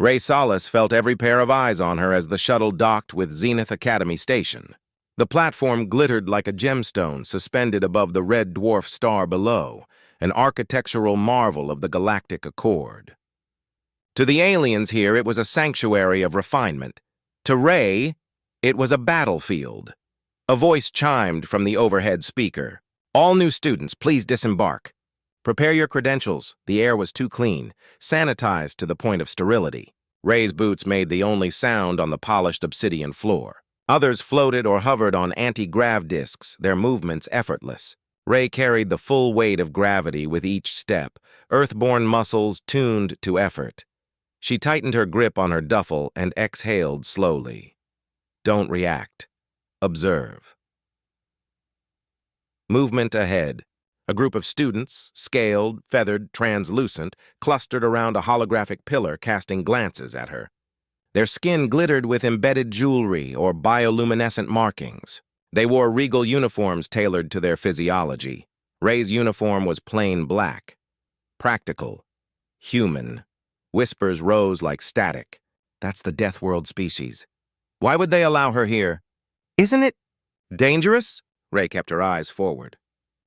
Rae Solace felt every pair of eyes on her as the shuttle docked with Zenith Academy Station. The platform glittered like a gemstone suspended above the red dwarf star below, an architectural marvel of the galactic accord. To the aliens here, it was a sanctuary of refinement. To Rae, it was a battlefield. A voice chimed from the overhead speaker. "All new students, please disembark. Prepare your credentials." The air was too clean, sanitized to the point of sterility. Rae's boots made the only sound on the polished obsidian floor. Others floated or hovered on anti-grav discs, their movements effortless. Rae carried the full weight of gravity with each step, earthborn muscles tuned to effort. She tightened her grip on her duffel and exhaled slowly. Don't react. Observe. Movement ahead. A group of students, scaled, feathered, translucent, clustered around a holographic pillar casting glances at her. Their skin glittered with embedded jewelry or bioluminescent markings. They wore regal uniforms tailored to their physiology. Rae's uniform was plain black. Practical. Human. Whispers rose like static. That's the Deathworld species. Why would they allow her here? Isn't it dangerous? Rae kept her eyes forward.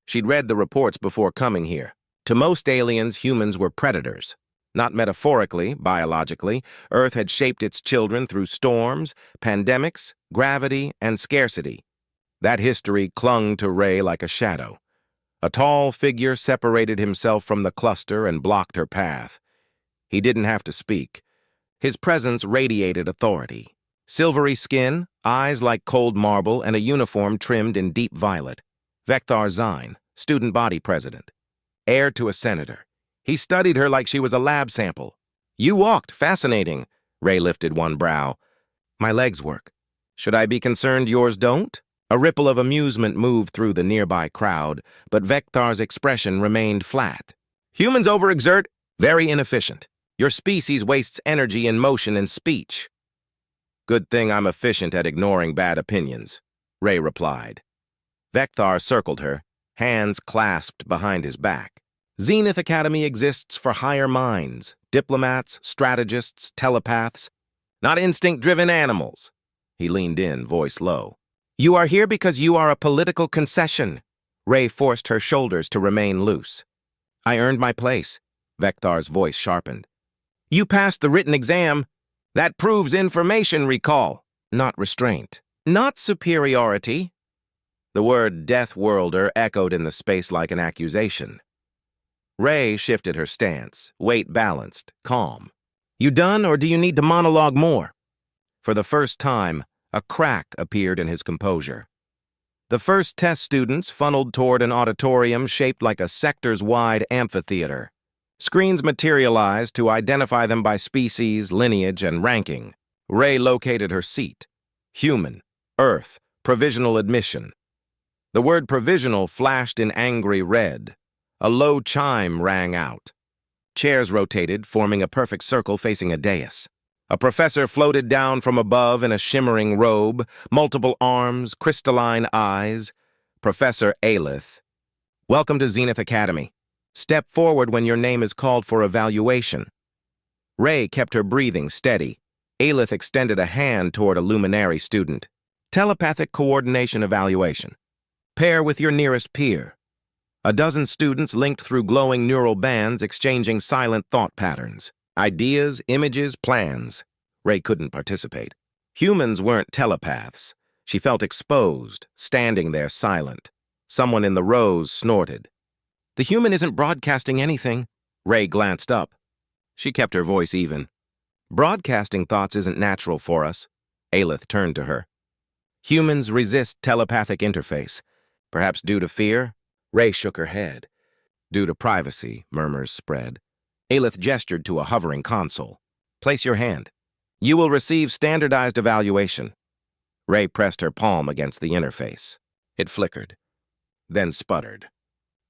She'd read the reports before coming here. To most aliens, humans were predators. Not metaphorically, biologically, Earth had shaped its children through storms, pandemics, gravity, and scarcity. That history clung to Rae like a shadow. A tall figure separated himself from the cluster and blocked her path. He didn't have to speak. His presence radiated authority. Silvery skin, eyes like cold marble, and a uniform trimmed in deep violet. Vecthar Zine, student body president. Heir to a senator. He studied her like she was a lab sample. You walked, fascinating. Rae lifted one brow. My legs work. Should I be concerned yours don't? A ripple of amusement moved through the nearby crowd, but Vecthar's expression remained flat. Humans overexert, very inefficient. Your species wastes energy in motion and speech. Good thing I'm efficient at ignoring bad opinions, Rae replied. Vecthar circled her, hands clasped behind his back. Zenith Academy exists for higher minds, diplomats, strategists, telepaths, not instinct-driven animals. He leaned in, voice low. You are here because you are a political concession. Rae forced her shoulders to remain loose. I earned my place. Vecthar's voice sharpened. You passed the written exam. That proves information recall, not restraint. Not superiority. The word Deathworlder echoed in the space like an accusation. Rae shifted her stance, weight balanced, calm. You done, or do you need to monologue more? For the first time, a crack appeared in his composure. The first test students funneled toward an auditorium shaped like a sectors-wide amphitheater. Screens materialized to identify them by species, lineage, and ranking. Rae located her seat. Human, Earth, provisional admission. The word provisional flashed in angry red. A low chime rang out. Chairs rotated, forming a perfect circle facing a dais. A professor floated down from above in a shimmering robe, multiple arms, crystalline eyes. Professor Aelith. Welcome to Zenith Academy. Step forward when your name is called for evaluation. Rae kept her breathing steady. Aelith extended a hand toward a luminary student. Telepathic coordination evaluation. Pair with your nearest peer. A dozen students linked through glowing neural bands exchanging silent thought patterns. Ideas, images, plans. Rae couldn't participate. Humans weren't telepaths. She felt exposed, standing there silent. Someone in the rows snorted. The human isn't broadcasting anything. Rae glanced up. She kept her voice even. Broadcasting thoughts isn't natural for us. Aelith turned to her. Humans resist telepathic interface. Perhaps due to fear? Rae shook her head. Due to privacy, murmurs spread. Aelith gestured to a hovering console. Place your hand. You will receive standardized evaluation. Rae pressed her palm against the interface. It flickered. Then sputtered.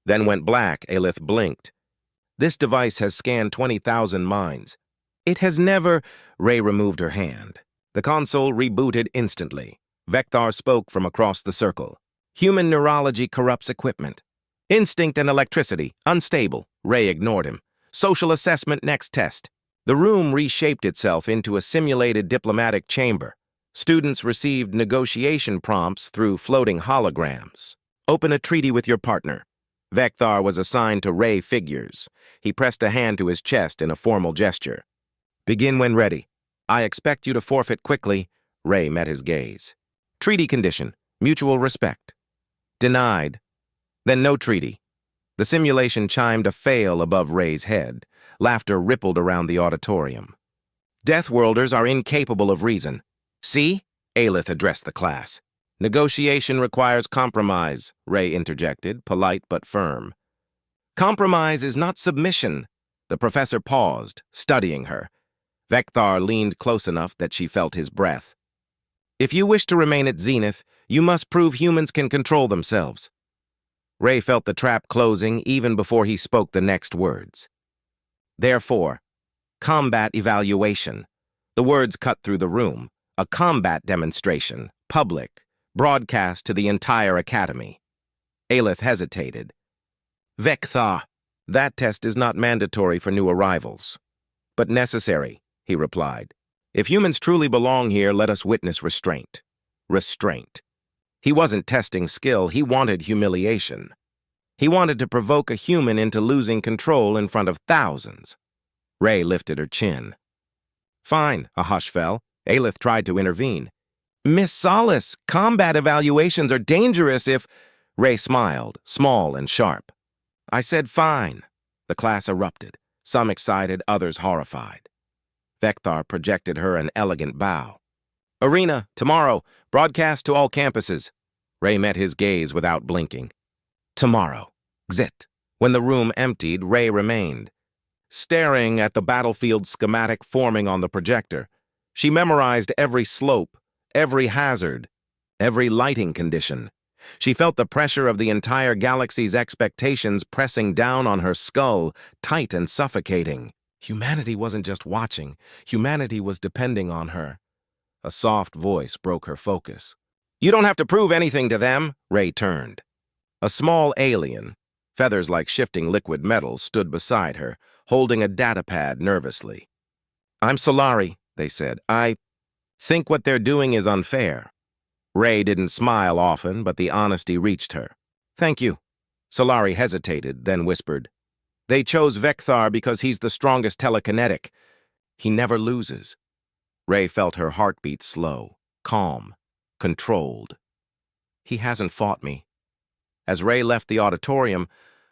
Then went black. Aelith blinked. This device has scanned 20,000 minds. It has never... Rae removed her hand. The console rebooted instantly. Vecthar spoke from across the circle. Human neurology corrupts equipment. Instinct and electricity, unstable. Rae ignored him. Social assessment next test. The room reshaped itself into a simulated diplomatic chamber. Students received negotiation prompts through floating holograms. Open a treaty with your partner. Vekthar was assigned to Rae figures. He pressed a hand to his chest in a formal gesture. Begin when ready. I expect you to forfeit quickly. Rae met his gaze. Treaty condition. Mutual respect. Denied. Then no treaty. The simulation chimed a fail above Rae's head. Laughter rippled around the auditorium. Deathworlders are incapable of reason. See? Aelith addressed the class. Negotiation requires compromise, Rae interjected, polite but firm. Compromise is not submission. The professor paused, studying her. Vekthar leaned close enough that she felt his breath. If you wish to remain at Zenith, you must prove humans can control themselves. Rae felt the trap closing even before he spoke the next words. Therefore, combat evaluation. The words cut through the room. A combat demonstration, public, broadcast to the entire academy. Aelith hesitated. Vekthar, that test is not mandatory for new arrivals. But necessary, he replied. If humans truly belong here, let us witness restraint. Restraint. He wasn't testing skill, he wanted humiliation. He wanted to provoke a human into losing control in front of thousands. Rae lifted her chin. Fine, a hush fell. Aelith tried to intervene. Miss Solace, combat evaluations are dangerous if... Rae smiled, small and sharp. I said fine. The class erupted, some excited, others horrified. Vekthar projected her an elegant bow. Arena, tomorrow, broadcast to all campuses. Rae met his gaze without blinking. Tomorrow. Xit. When the room emptied, Rae remained, staring at the battlefield schematic forming on the projector. She memorized every slope, every hazard, every lighting condition. She felt the pressure of the entire galaxy's expectations pressing down on her skull, tight and suffocating. Humanity wasn't just watching. Humanity was depending on her. A soft voice broke her focus. You don't have to prove anything to them, Rae turned. A small alien, feathers like shifting liquid metal, stood beside her, holding a datapad nervously. I'm Solari, they said. I think what they're doing is unfair. Rae didn't smile often, but the honesty reached her. Thank you. Solari hesitated, then whispered. They chose Vekthar because he's the strongest telekinetic. He never loses. Rae felt her heartbeat slow, calm, controlled. He hasn't fought me. As Rae left the auditorium,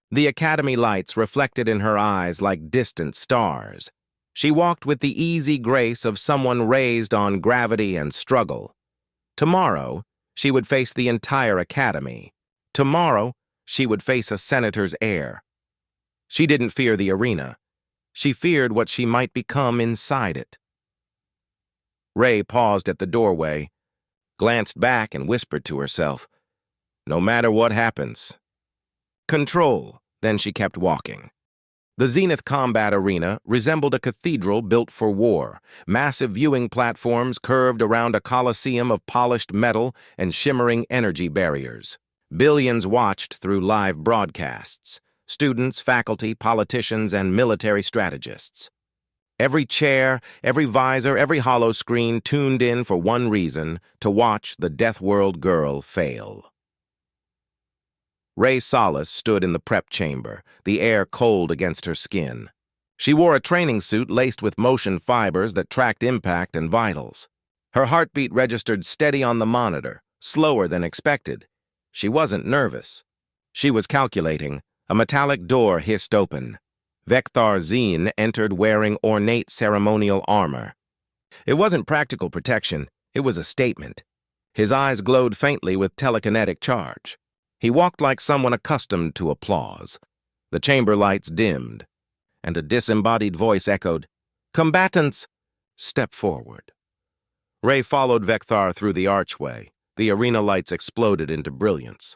the academy lights reflected in her eyes like distant stars. She walked with the easy grace of someone raised on gravity and struggle. Tomorrow, she would face the entire academy. Tomorrow, she would face a senator's heir. She didn't fear the arena. She feared what she might become inside it. Rae paused at the doorway, glanced back and whispered to herself, no matter what happens. Control. Then she kept walking. The Zenith Combat Arena resembled a cathedral built for war. Massive viewing platforms curved around a coliseum of polished metal and shimmering energy barriers. Billions watched through live broadcasts. Students, faculty, politicians, and military strategists. Every chair, every visor, every hollow screen tuned in for one reason, to watch the Deathworld girl fail. Rae Solace stood in the prep chamber, the air cold against her skin. She wore a training suit laced with motion fibers that tracked impact and vitals. Her heartbeat registered steady on the monitor, slower than expected. She wasn't nervous. She was calculating. A metallic door hissed open. Vekthar Zeen entered wearing ornate ceremonial armor. It wasn't practical protection, it was a statement. His eyes glowed faintly with telekinetic charge. He walked like someone accustomed to applause. The chamber lights dimmed, and a disembodied voice echoed, "Combatants, step forward." Rae followed Vekthar through the archway. The arena lights exploded into brilliance.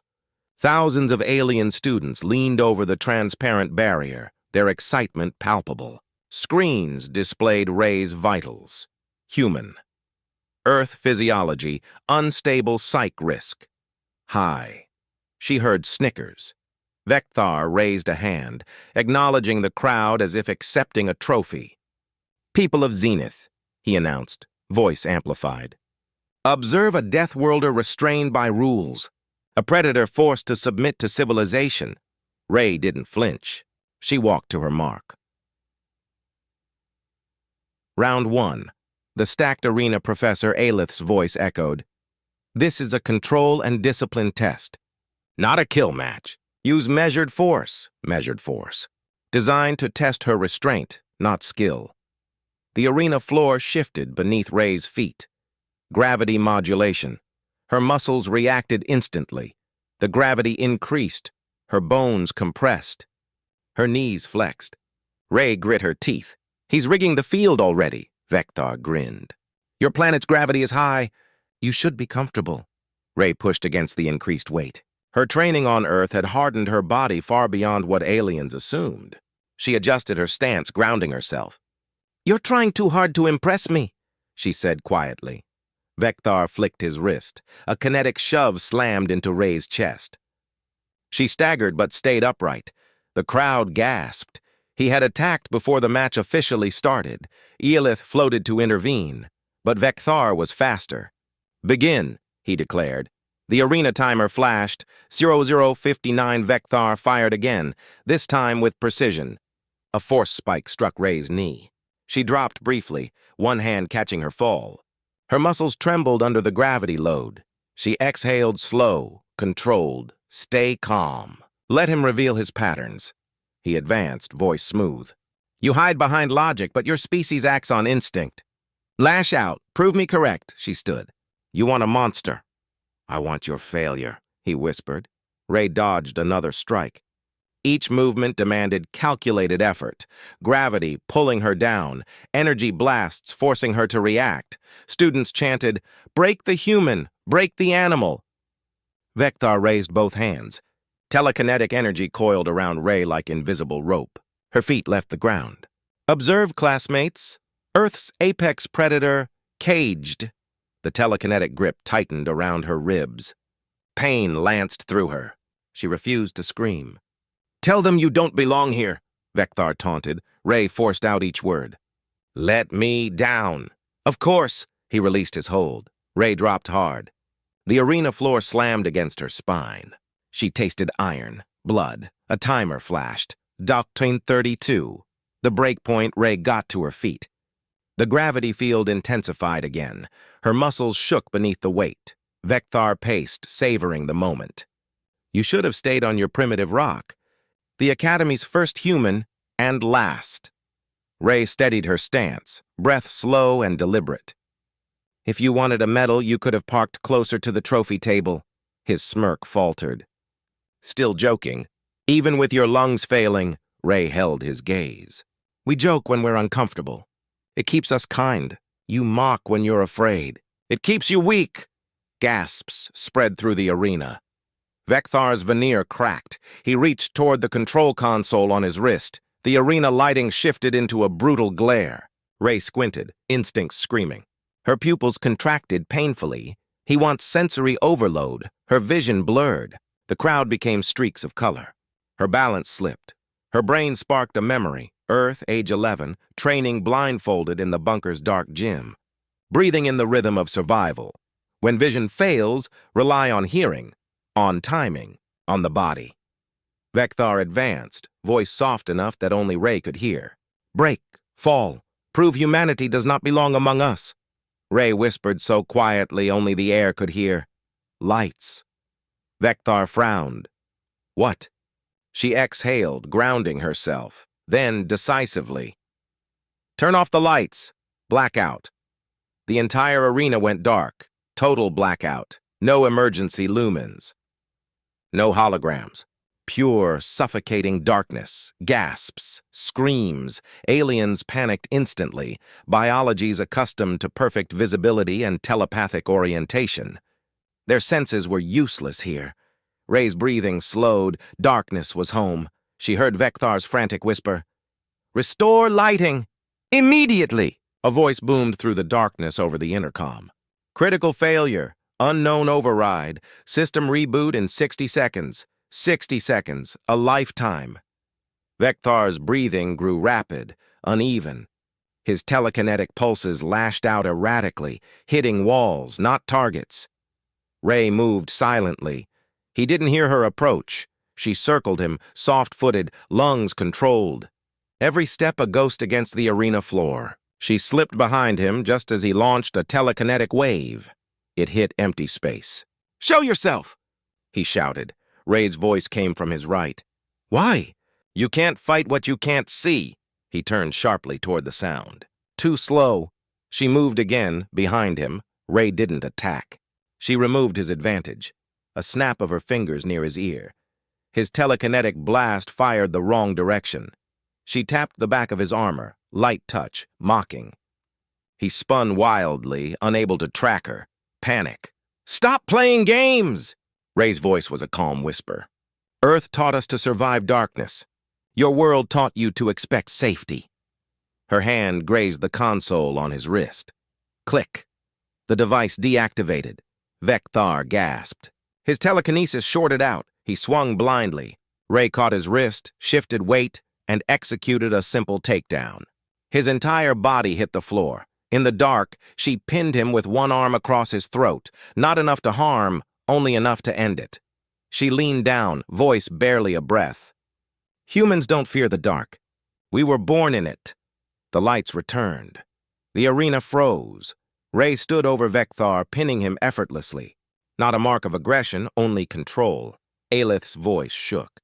Thousands of alien students leaned over the transparent barrier, their excitement palpable. Screens displayed Rae's vitals. Human. Earth physiology, unstable psych risk. High. She heard snickers. Vekthar raised a hand, acknowledging the crowd as if accepting a trophy. "People of Zenith," he announced, voice amplified. "Observe a Deathworlder restrained by rules, a predator forced to submit to civilization." Rae didn't flinch. She walked to her mark. Round 1. The stacked arena Professor Aelith's voice echoed. "This is a control and discipline test. Not a kill match. Use measured force. Designed to test her restraint, not skill." The arena floor shifted beneath Rae's feet. Gravity modulation. Her muscles reacted instantly. The gravity increased. Her bones compressed. Her knees flexed. Rae grit her teeth. "He's rigging the field already," Vecthar grinned. "Your planet's gravity is high. You should be comfortable." Rae pushed against the increased weight. Her training on Earth had hardened her body far beyond what aliens assumed. She adjusted her stance, grounding herself. "You're trying too hard to impress me," she said quietly. Vecthar flicked his wrist. A kinetic shove slammed into Rae's chest. She staggered but stayed upright. The crowd gasped. He had attacked before the match officially started. Aelith floated to intervene, but Vecthar was faster. "Begin," he declared. The arena timer flashed. 00:59. Vecthar fired again, this time with precision. A force spike struck Rae's knee. She dropped briefly, one hand catching her fall. Her muscles trembled under the gravity load. She exhaled slow, controlled. "Stay calm. Let him reveal his patterns." He advanced, voice smooth. "You hide behind logic, but your species acts on instinct. Lash out. Prove me correct," she stood. "You want a monster." "I want your failure," he whispered. Rae dodged another strike. Each movement demanded calculated effort, gravity pulling her down, energy blasts forcing her to react. Students chanted, "Break the human, break the animal." Vecthar raised both hands. Telekinetic energy coiled around Rae like invisible rope. Her feet left the ground. "Observe, classmates. Earth's apex predator, caged." The telekinetic grip tightened around her ribs. Pain lanced through her. She refused to scream. "Tell them you don't belong here," Vecthar taunted. Rae forced out each word. "Let me down." "Of course." He released his hold. Rae dropped hard. The arena floor slammed against her spine. She tasted iron, blood. A timer flashed. Doctrine 32. The break point. Rae got to her feet. The gravity field intensified again. Her muscles shook beneath the weight. Vecthar paced, savoring the moment. "You should have stayed on your primitive rock. The Academy's first human and last." Rae steadied her stance, breath slow and deliberate. "If you wanted a medal, you could have parked closer to the trophy table." His smirk faltered. Still joking, "Even with your lungs failing," Rae held his gaze. "We joke when we're uncomfortable. It keeps us kind. You mock when you're afraid. It keeps you weak." Gasps spread through the arena. Vecthar's veneer cracked. He reached toward the control console on his wrist. The arena lighting shifted into a brutal glare. Rae squinted, instincts screaming. Her pupils contracted painfully. He wants sensory overload. Her vision blurred. The crowd became streaks of color. Her balance slipped. Her brain sparked a memory. Earth, age 11, training blindfolded in the bunker's dark gym. Breathing in the rhythm of survival. When vision fails, rely on hearing, on timing, on the body. Vecthar advanced, voice soft enough that only Rae could hear. "Break, fall, prove humanity does not belong among us." Rae whispered so quietly only the air could hear. "Lights." Vecthar frowned. "What?" She exhaled, grounding herself. Then, decisively, "Turn off the lights." Blackout. The entire arena went dark. Total blackout. No emergency lumens. No holograms. Pure, suffocating darkness. Gasps. Screams. Aliens panicked instantly. Biologies accustomed to perfect visibility and telepathic orientation. Their senses were useless here. Rae's breathing slowed. Darkness was home. She heard Vecthar's frantic whisper, "Restore lighting! Immediately!" A voice boomed through the darkness over the intercom. "Critical failure. Unknown override. System reboot in 60 seconds. 60 seconds. A lifetime." Vecthar's breathing grew rapid, uneven. His telekinetic pulses lashed out erratically, hitting walls, not targets. Rae moved silently. He didn't hear her approach. She circled him, soft-footed, lungs controlled. Every step a ghost against the arena floor. She slipped behind him just as he launched a telekinetic wave. It hit empty space. "Show yourself!" he shouted. Ray's voice came from his right. "Why? You can't fight what you can't see." He turned sharply toward the sound. Too slow. She moved again, behind him. Rae didn't attack. She removed his advantage. A snap of her fingers near his ear. His telekinetic blast fired the wrong direction. She tapped the back of his armor, light touch, mocking. He spun wildly, unable to track her. Panic. "Stop playing games!" Ray's voice was a calm whisper. "Earth taught us to survive darkness. Your world taught you to expect safety." Her hand grazed the console on his wrist. Click. The device deactivated. Vecthar gasped. His telekinesis shorted out. He swung blindly. Rae caught his wrist, shifted weight, and executed a simple takedown. His entire body hit the floor. In the dark, she pinned him with one arm across his throat, not enough to harm, only enough to end it. She leaned down, voice barely a breath. "Humans don't fear the dark. We were born in it." The lights returned. The arena froze. Rae stood over Vecthar, pinning him effortlessly. Not a mark of aggression, only control. Aelith's voice shook.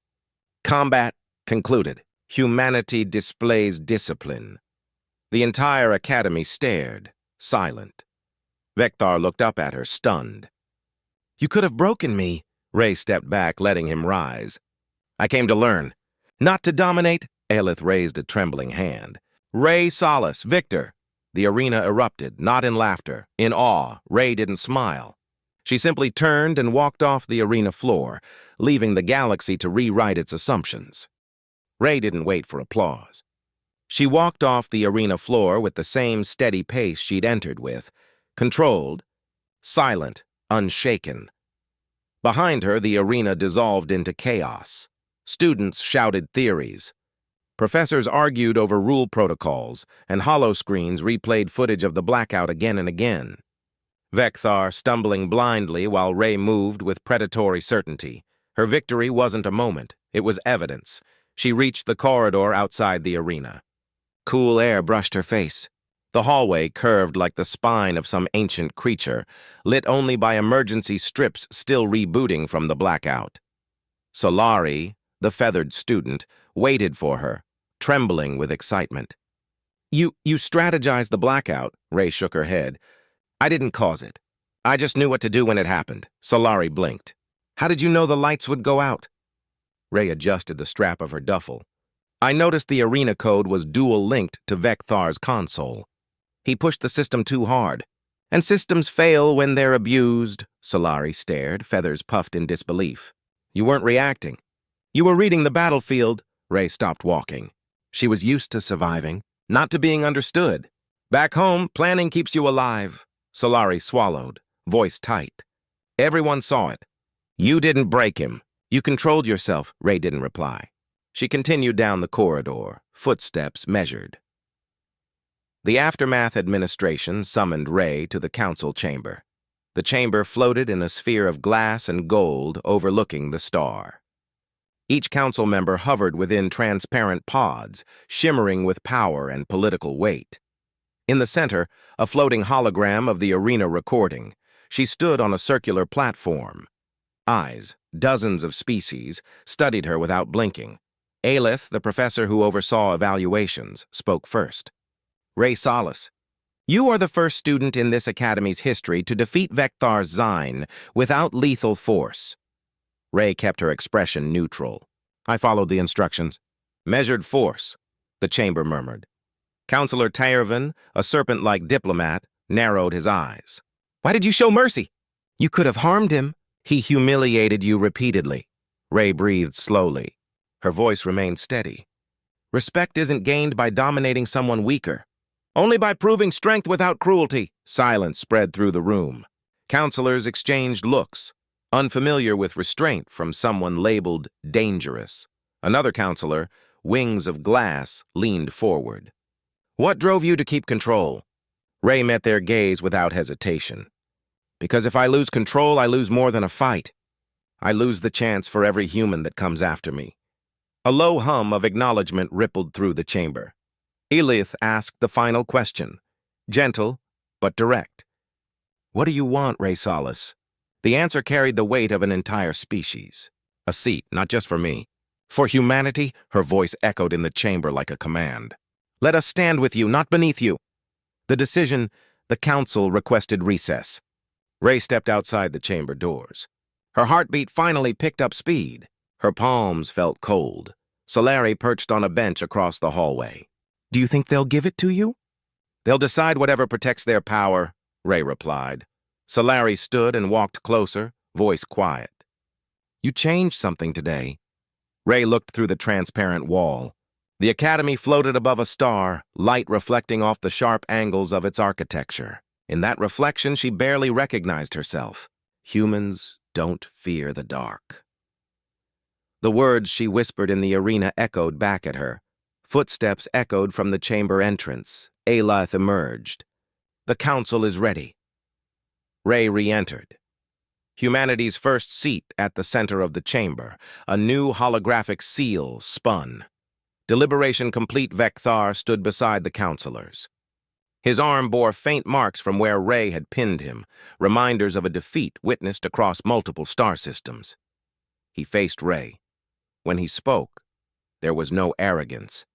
"Combat concluded. Humanity displays discipline." The entire academy stared, silent. Vecthar looked up at her, stunned. "You could have broken me." Rae stepped back, letting him rise. "I came to learn. Not to dominate." Aelith raised a trembling hand. "Rae Solace, Victor." The arena erupted, not in laughter, in awe. Rae didn't smile. She simply turned and walked off the arena floor, leaving the galaxy to rewrite its assumptions. Rae didn't wait for applause. She walked off the arena floor with the same steady pace she'd entered with, controlled, silent, unshaken. Behind her, the arena dissolved into chaos. Students shouted theories. Professors argued over rule protocols, and holoscreens replayed footage of the blackout again and again. Vecthar stumbling blindly while Rae moved with predatory certainty. Her victory wasn't a moment, it was evidence. She reached the corridor outside the arena. Cool air brushed her face. The hallway curved like the spine of some ancient creature, lit only by emergency strips still rebooting from the blackout. Solari, the feathered student, waited for her, trembling with excitement. You strategized the blackout," Rae shook her head. "I didn't cause it. I just knew what to do when it happened." Solari blinked. "How did you know the lights would go out?" Rae adjusted the strap of her duffel. "I noticed the arena code was dual-linked to Vecthar's console. He pushed the system too hard. And systems fail when they're abused." Solari stared, feathers puffed in disbelief. "You weren't reacting. You were reading the battlefield." Rae stopped walking. She was used to surviving, not to being understood. "Back home, planning keeps you alive." Solari swallowed, voice tight. "Everyone saw it. You didn't break him. You controlled yourself." Rae didn't reply. She continued down the corridor, footsteps measured. The Aftermath Administration summoned Rae to the council chamber. The chamber floated in a sphere of glass and gold overlooking the star. Each council member hovered within transparent pods, shimmering with power and political weight. In the center, a floating hologram of the arena recording. She stood on a circular platform. Eyes, dozens of species, studied her without blinking. Aelith, the professor who oversaw evaluations, spoke first. "Rae Solace, you are the first student in this academy's history to defeat Vecthar's Zine without lethal force." Rae kept her expression neutral. "I followed the instructions." "Measured force," the chamber murmured. Counselor Tyrvin, a serpent-like diplomat, narrowed his eyes. "Why did you show mercy? You could have harmed him." "He humiliated you repeatedly." Rae breathed slowly. Her voice remained steady. "Respect isn't gained by dominating someone weaker. Only by proving strength without cruelty." Silence spread through the room. Counselors exchanged looks, unfamiliar with restraint from someone labeled dangerous. Another counselor, wings of glass, leaned forward. What drove you to keep control? Rae met their gaze without hesitation. Because if I lose control, I lose more than a fight. I lose the chance for every human that comes after me. A low hum of acknowledgement rippled through the chamber. Elith asked the final question, gentle but direct. What do you want, Rae Solace? The answer carried the weight of an entire species. A seat, not just for me. For humanity, her voice echoed in the chamber like a command. Let us stand with you, not beneath you. The council requested recess. Rae stepped outside the chamber doors. Her heartbeat finally picked up speed. Her palms felt cold. Solari perched on a bench across the hallway. Do you think they'll give it to you? They'll decide whatever protects their power, Rae replied. Solari stood and walked closer, voice quiet. You changed something today. Rae looked through the transparent wall. The academy floated above a star, light reflecting off the sharp angles of its architecture. In that reflection, she barely recognized herself. Humans don't fear the dark. The words she whispered in the arena echoed back at her. Footsteps echoed from the chamber entrance. Elith emerged. The council is ready. Rae re-entered. Humanity's first seat at the center of the chamber. A new holographic seal spun. Deliberation complete, Vekthar stood beside the counselors. His arm bore faint marks from where Rae had pinned him, reminders of a defeat witnessed across multiple star systems. He faced Rae. When he spoke, there was no arrogance.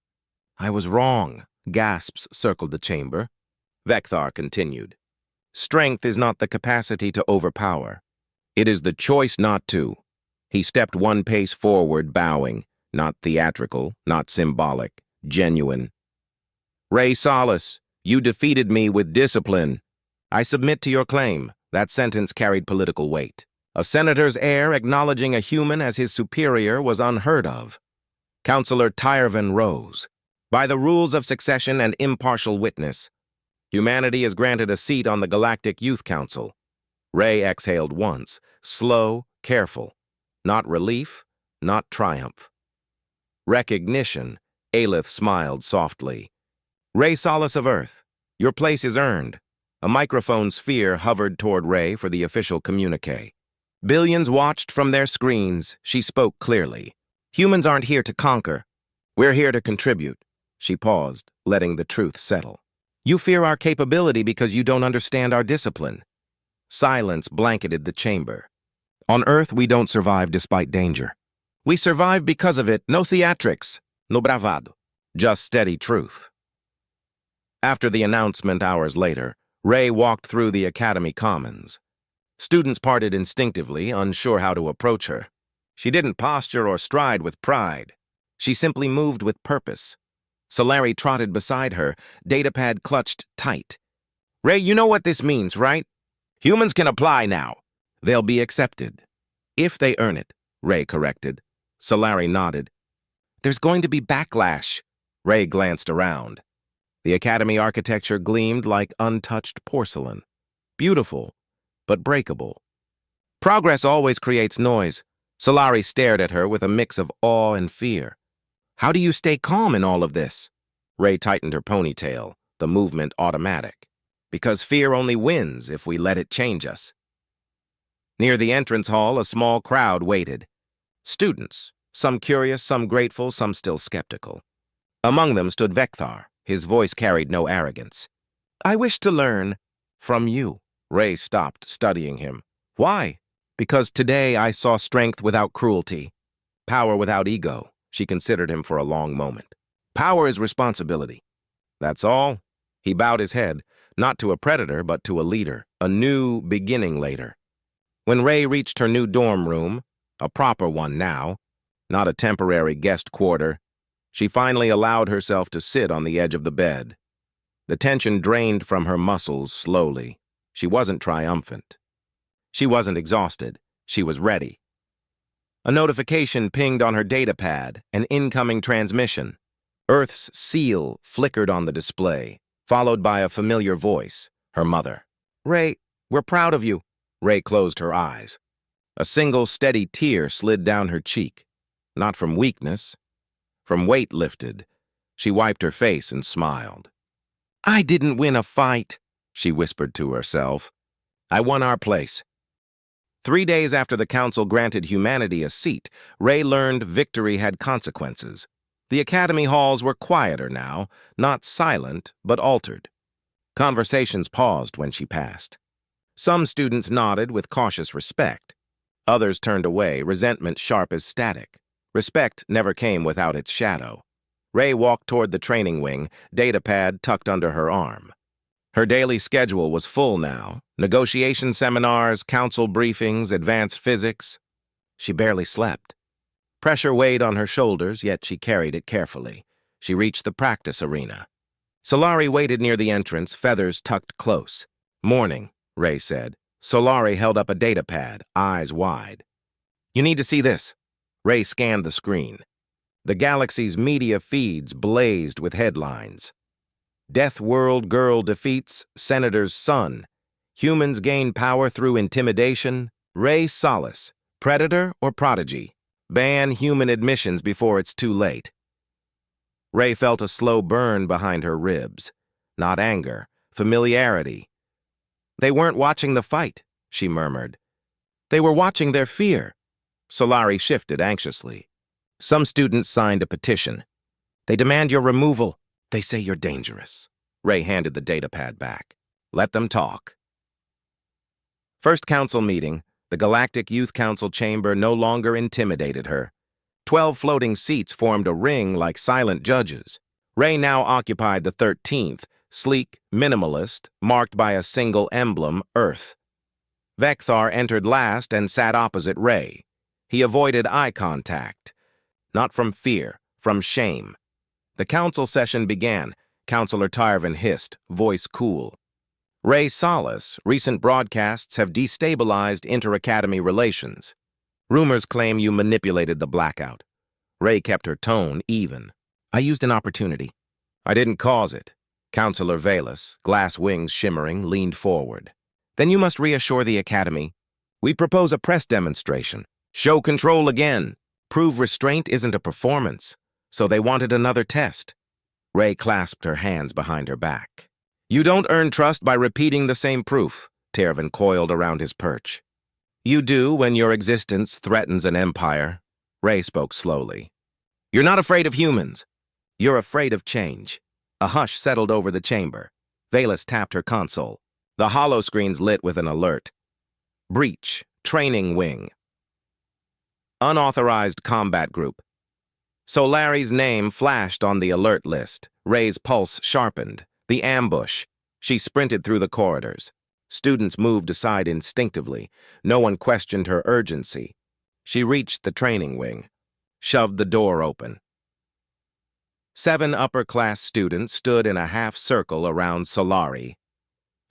I was wrong, gasps circled the chamber. Vekthar continued. Strength is not the capacity to overpower. It is the choice not to. He stepped one pace forward, bowing. Not theatrical, not symbolic, genuine. Rae Solace, you defeated me with discipline. I submit to your claim. That sentence carried political weight. A senator's heir acknowledging a human as his superior was unheard of. Councillor Tyrvan rose. By the rules of succession and impartial witness, humanity is granted a seat on the Galactic Youth Council. Rae exhaled once, slow, careful. Not relief, not triumph. Recognition, Elith smiled softly. Rae Solace of Earth, your place is earned. A microphone sphere hovered toward Rae for the official communique. Billions watched from their screens. She spoke clearly. Humans aren't here to conquer. We're here to contribute. She paused, letting the truth settle. You fear our capability because you don't understand our discipline. Silence blanketed the chamber. On Earth, we don't survive despite danger. We survive because of it, no theatrics, no bravado, just steady truth. After the announcement hours later, Rae walked through the academy commons. Students parted instinctively, unsure how to approach her. She didn't posture or stride with pride. She simply moved with purpose. Solari trotted beside her, datapad clutched tight. Rae, you know what this means, right? Humans can apply now. They'll be accepted. If they earn it, Rae corrected. Solari nodded. There's going to be backlash. Rae glanced around. The academy architecture gleamed like untouched porcelain. Beautiful, but breakable. Progress always creates noise. Solari stared at her with a mix of awe and fear. How do you stay calm in all of this? Rae tightened her ponytail, the movement automatic. Because fear only wins if we let it change us. Near the entrance hall, a small crowd waited. Students, some curious, some grateful, some still skeptical. Among them stood Vekthar. His voice carried no arrogance. I wish to learn from you. Rae stopped, studying him. Why? Because today I saw strength without cruelty, power without ego. She considered him for a long moment. Power is responsibility. That's all. He bowed his head, not to a predator, but to a leader, a new beginning later. When Rae reached her new dorm room, a proper one now, not a temporary guest quarter, she finally allowed herself to sit on the edge of the bed. The tension drained from her muscles slowly. She wasn't triumphant. She wasn't exhausted. She was ready. A notification pinged on her datapad, an incoming transmission. Earth's seal flickered on the display, followed by a familiar voice, her mother. Rae, we're proud of you. Rae closed her eyes. A single steady tear slid down her cheek. Not from weakness, from weight lifted. She wiped her face and smiled. I didn't win a fight, she whispered to herself. I won our place. 3 days after the council granted humanity a seat, Rae learned victory had consequences. The academy halls were quieter now, not silent, but altered. Conversations paused when she passed. Some students nodded with cautious respect. Others turned away, resentment sharp as static. Respect never came without its shadow. Rae walked toward the training wing, datapad tucked under her arm. Her daily schedule was full now. Negotiation seminars, council briefings, advanced physics. She barely slept. Pressure weighed on her shoulders, yet she carried it carefully. She reached the practice arena. Solari waited near the entrance, feathers tucked close. Morning, Rae said. Solari held up a datapad, eyes wide. You need to see this. Rae scanned the screen. The galaxy's media feeds blazed with headlines. Deathworld girl defeats Senator's son. Humans gain power through intimidation. Rae Solace, predator or prodigy? Ban human admissions before it's too late. Rae felt a slow burn behind her ribs. Not anger, familiarity. They weren't watching the fight, she murmured. They were watching their fear. Solari shifted anxiously. Some students signed a petition. They demand your removal. They say you're dangerous. Rae handed the datapad back. Let them talk. First council meeting, the Galactic Youth Council chamber no longer intimidated her. 12 floating seats formed a ring like silent judges. Rae now occupied the 13th, sleek, minimalist, marked by a single emblem, Earth. Vecthar entered last and sat opposite Rae. He avoided eye contact. Not from fear, from shame. The council session began. Councillor Tyrvin hissed, voice cool. Rae Solace, recent broadcasts have destabilized inter-academy relations. Rumors claim you manipulated the blackout. Rae kept her tone even. I used an opportunity. I didn't cause it. Councillor Valus, glass wings shimmering, leaned forward. Then you must reassure the academy. We propose a press demonstration. Show control again. Prove restraint isn't a performance. So they wanted another test. Rae clasped her hands behind her back. You don't earn trust by repeating the same proof, Tyrvin coiled around his perch. You do when your existence threatens an empire. Rae spoke slowly. You're not afraid of humans. You're afraid of change. A hush settled over the chamber. Valus tapped her console. The holoscreens lit with an alert. Breach, training wing. Unauthorized combat group. Solari's name flashed on the alert list. Rae's pulse sharpened. The ambush. She sprinted through the corridors. Students moved aside instinctively. No one questioned her urgency. She reached the training wing, shoved the door open. 7 upper-class students stood in a half-circle around Solari.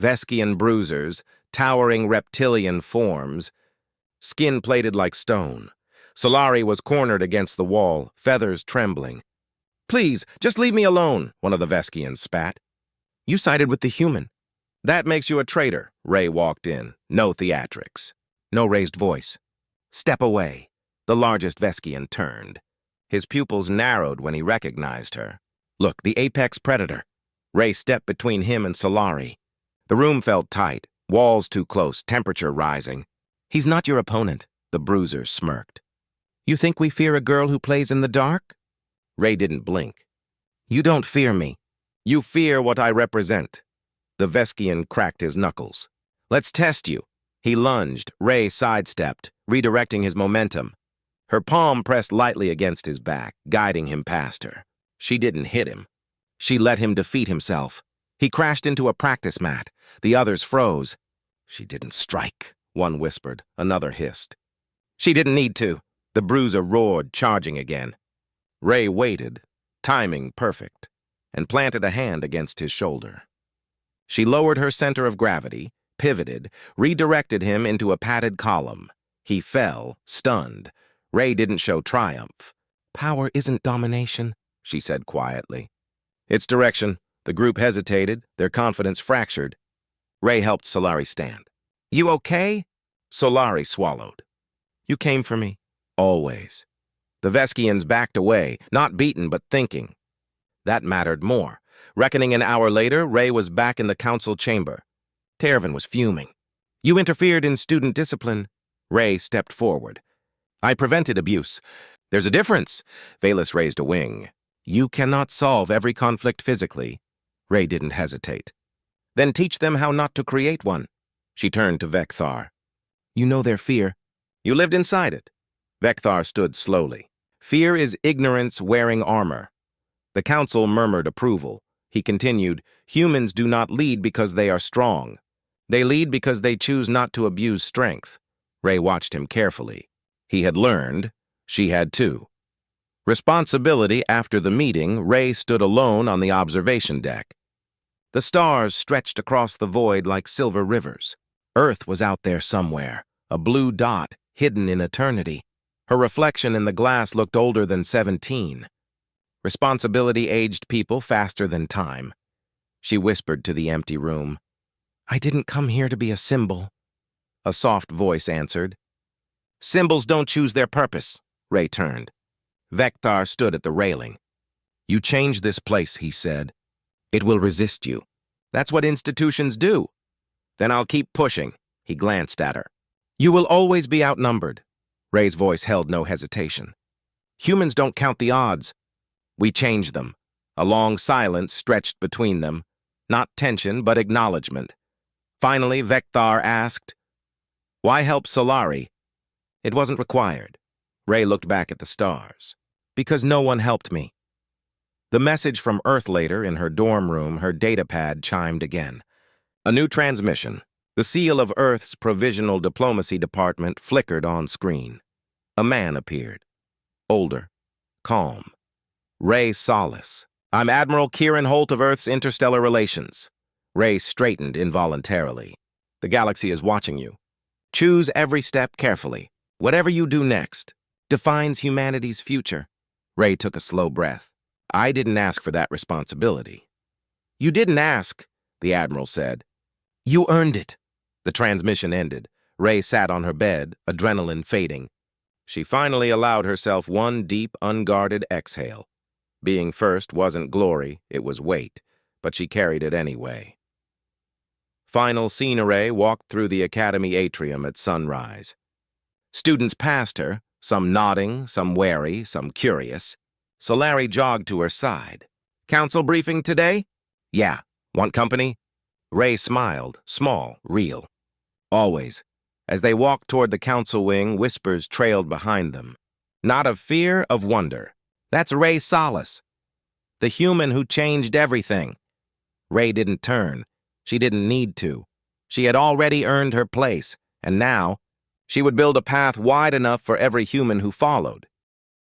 Veskian bruisers, towering reptilian forms, skin plated like stone. Solari was cornered against the wall, feathers trembling. Please, just leave me alone, one of the Veskians spat. You sided with the human. That makes you a traitor, Rae walked in. No theatrics. No raised voice. Step away. The largest Veskian turned. His pupils narrowed when he recognized her. Look, the apex predator. Rae stepped between him and Solari. The room felt tight, walls too close, temperature rising. He's not your opponent, the bruiser smirked. You think we fear a girl who plays in the dark? Rae didn't blink. You don't fear me. You fear what I represent. The Veskian cracked his knuckles. Let's test you. He lunged. Rae sidestepped, redirecting his momentum. Her palm pressed lightly against his back, guiding him past her. She didn't hit him. She let him defeat himself. He crashed into a practice mat. The others froze. She didn't strike, one whispered. Another hissed. She didn't need to. The bruiser roared, charging again. Rae waited, timing perfect, and planted a hand against his shoulder. She lowered her center of gravity, pivoted, redirected him into a padded column. He fell, stunned. Rae didn't show triumph. Power isn't domination, she said quietly. It's direction. The group hesitated, their confidence fractured. Rae helped Solari stand. You okay? Solari swallowed. You came for me. Always. The Veskians backed away, not beaten but thinking. That mattered more. Reckoning an hour later, Rae was back in the council chamber. Tervin was fuming. "You interfered in student discipline." Rae stepped forward. "I prevented abuse. There's a difference." Valus raised a wing. "You cannot solve every conflict physically." Rae didn't hesitate. "Then teach them how not to create one." She turned to Vekthar. "You know their fear. You lived inside it." Vekthar stood slowly. "Fear is ignorance wearing armor." The council murmured approval. He continued, "Humans do not lead because they are strong. They lead because they choose not to abuse strength." Rae watched him carefully. He had learned. She had too. Responsibility after the meeting, Rae stood alone on the observation deck. The stars stretched across the void like silver rivers. Earth was out there somewhere, a blue dot hidden in eternity. Her reflection in the glass looked older than 17. Responsibility aged people faster than time. She whispered to the empty room, "I didn't come here to be a symbol." A soft voice answered. "Symbols don't choose their purpose." Rae turned. Vekthar stood at the railing. "You change this place," he said. "It will resist you. That's what institutions do." "Then I'll keep pushing." He glanced at her. "You will always be outnumbered." Rae's voice held no hesitation. "Humans don't count the odds. We change them." A long silence stretched between them. Not tension, but acknowledgement. Finally, Vekthar asked, "Why help Solari?" "It wasn't required." Rae looked back at the stars. "Because no one helped me." The message from Earth later in her dorm room, her datapad chimed again. A new transmission. The seal of Earth's Provisional Diplomacy Department flickered on screen. A man appeared. Older. Calm. Rae Solace. "I'm Admiral Kieran Holt of Earth's Interstellar Relations." Rae straightened involuntarily. "The galaxy is watching you. Choose every step carefully. Whatever you do next defines humanity's future." Rae took a slow breath. "I didn't ask for that responsibility." "You didn't ask," the Admiral said. "You earned it." The transmission ended. Rae sat on her bed, adrenaline fading. She finally allowed herself one deep, unguarded exhale. Being first wasn't glory, it was weight, but she carried it anyway. Final scenery walked through the Academy atrium at sunrise. Students passed her, some nodding, some wary, some curious. Solari jogged to her side. "Council briefing today?" "Yeah. Want company?" Rae smiled, small, real. "Always." As they walked toward the council wing, whispers trailed behind them. Not of fear, of wonder. "That's Rae Solace, the human who changed everything." Rae didn't turn. She didn't need to. She had already earned her place, and now she would build a path wide enough for every human who followed.